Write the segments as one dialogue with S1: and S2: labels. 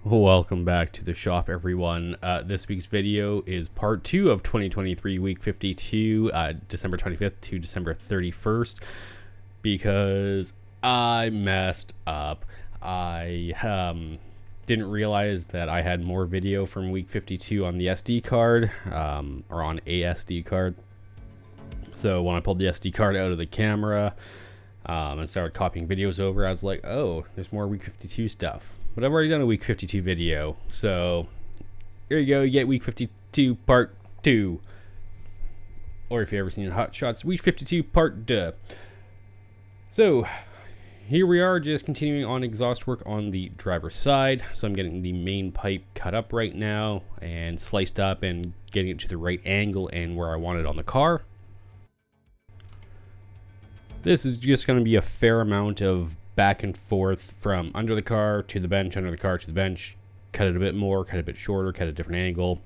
S1: Welcome back to the shop, everyone. This week's video is part 2 of 2023 week 52, December 25th to December 31st, because I messed up. I didn't realize that I had more video from week 52 on the SD card, or on a SD card. So when I pulled the SD card out of the camera and started copying videos over, I was like, oh, there's more week 52 stuff. But I've already done a week 52 video, so here you go, you get week 52 part 2. Or if you've ever seen Hot Shots, week 52 part 2. So here we are, just continuing on exhaust work on the driver's side. So I'm getting the main pipe cut up right now and sliced up and getting it to the right angle and where I want it on the car. This is just going to be a fair amount of back and forth from under the car to the bench, under the car to the bench. Cut it a bit more, cut it a bit shorter, cut a different angle.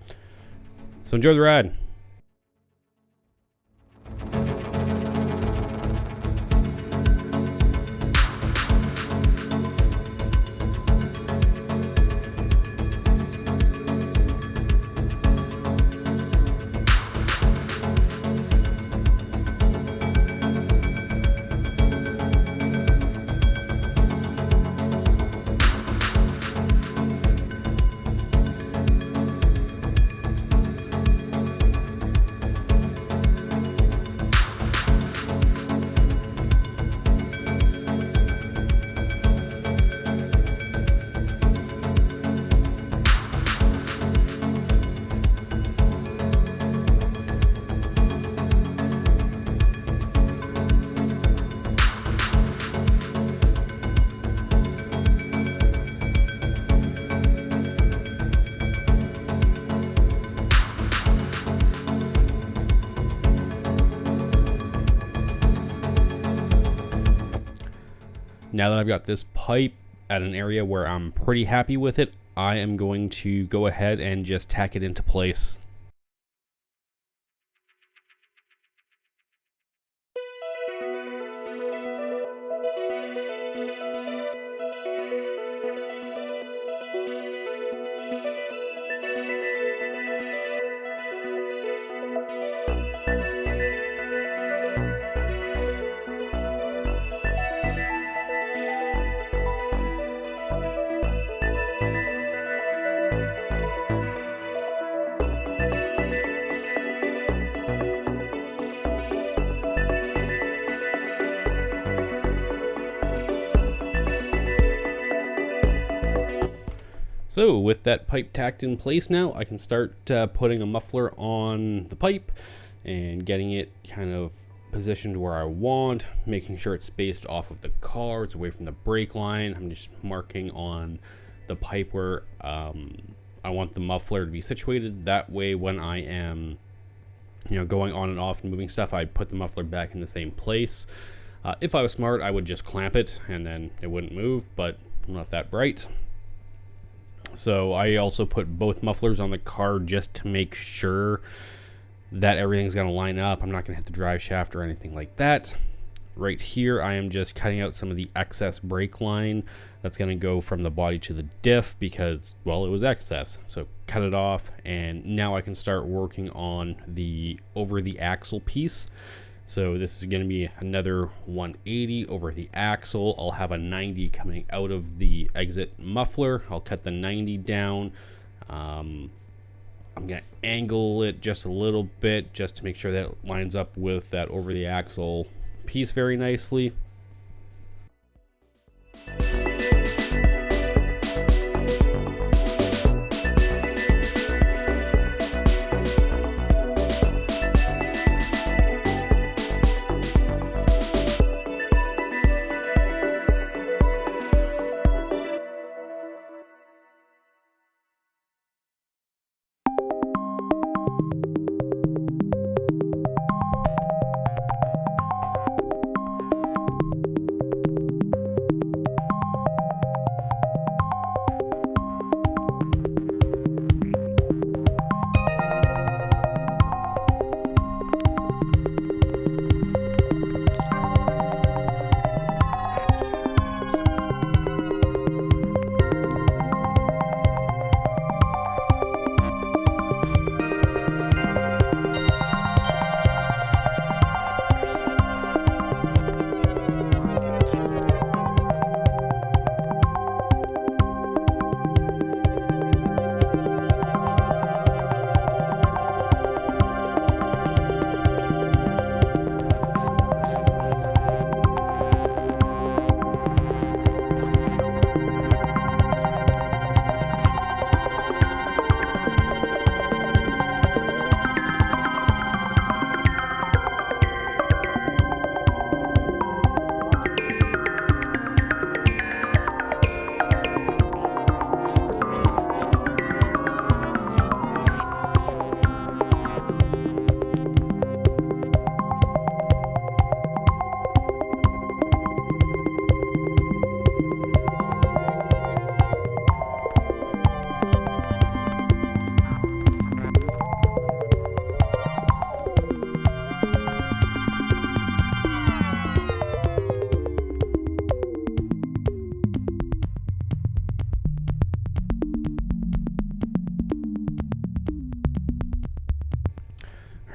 S1: So enjoy the ride. Now that I've got this pipe at an area where I'm pretty happy with it, I am going to go ahead and just tack it into place. So with that pipe tacked in place now, I can start putting a muffler on the pipe and getting it kind of positioned where I want, making sure it's spaced off of the car, it's away from the brake line. I'm just marking on the pipe where I want the muffler to be situated. That way when I am going on and off and moving stuff, I put the muffler back in the same place. If I was smart, I would just clamp it and then it wouldn't move, but I'm not that bright. So I also put both mufflers on the car just to make sure that everything's going to line up. I'm not going to hit the drive shaft or anything like that. Right here, I am just cutting out some of the excess brake line that's going to go from the body to the diff because, well, it was excess. So cut it off, and now I can start working on the over the axle piece. So this is going to be another 180 over the axle. I'll have a 90 coming out of the exit muffler. I'll cut the 90 down. I'm going to angle it just a little bit just to make sure that it lines up with that over the axle piece very nicely.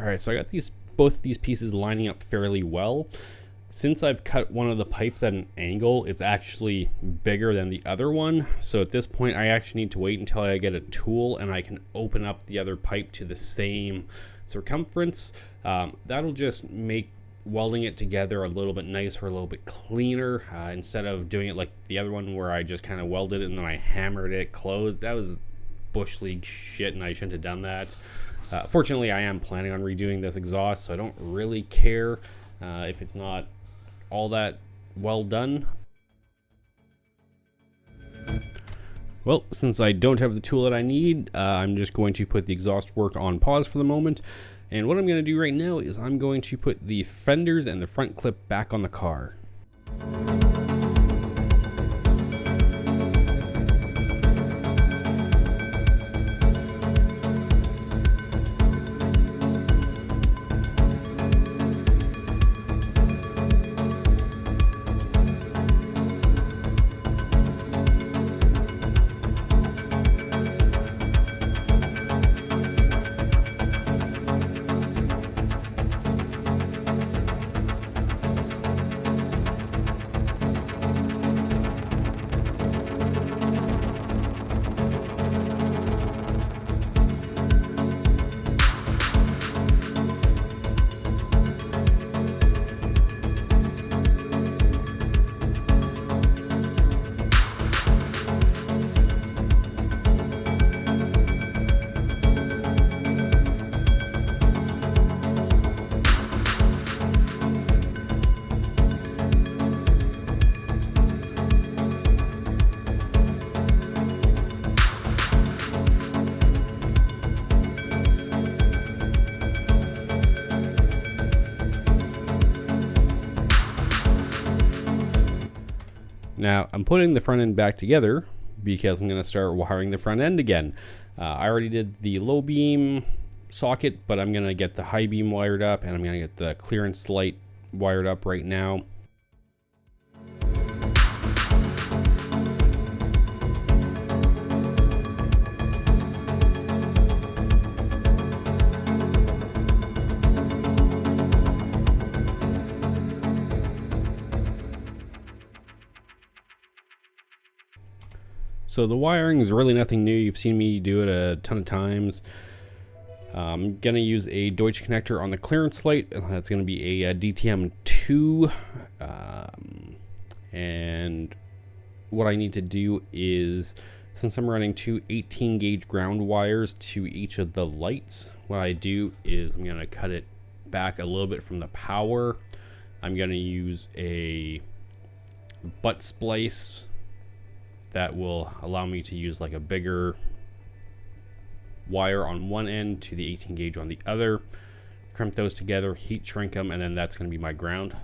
S1: All right, so I got both of these pieces lining up fairly well. Since I've cut one of the pipes at an angle, it's actually bigger than the other one. So at this point, I actually need to wait until I get a tool and I can open up the other pipe to the same circumference. That'll just make welding it together a little bit nicer, a little bit cleaner, instead of doing it like the other one where I just kind of welded it and then I hammered it closed. That was Bush League shit and I shouldn't have done that. Fortunately, I am planning on redoing this exhaust, so I don't really care if it's not all that well done. Well, since I don't have the tool that I need, I'm just going to put the exhaust work on pause for the moment. And what I'm going to do right now is I'm going to put the fenders and the front clip back on the car. Now, I'm putting the front end back together because I'm going to start wiring the front end again. I already did the low beam socket, but I'm going to get the high beam wired up, and I'm going to get the clearance light wired up right now. So the wiring is really nothing new. You've seen me do it a ton of times. I'm going to use a Deutsch connector on the clearance light. That's going to be a DTM2. And what I need to do is, since I'm running two 18 gauge ground wires to each of the lights, what I do is I'm going to cut it back a little bit from the power. I'm going to use a butt splice that will allow me to use like a bigger wire on one end to the 18 gauge on the other, crimp those together, heat shrink them, and then that's going to be my ground.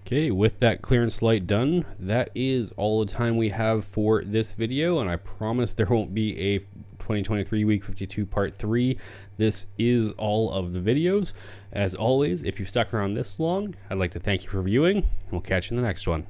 S1: Okay, with that clearance light done, that is all the time we have for this video, and I promise there won't be a 2023 week 52 part 3. This is all of the videos. As always, if you've stuck around this long, I'd like to thank you for viewing, and we'll catch you in the next one.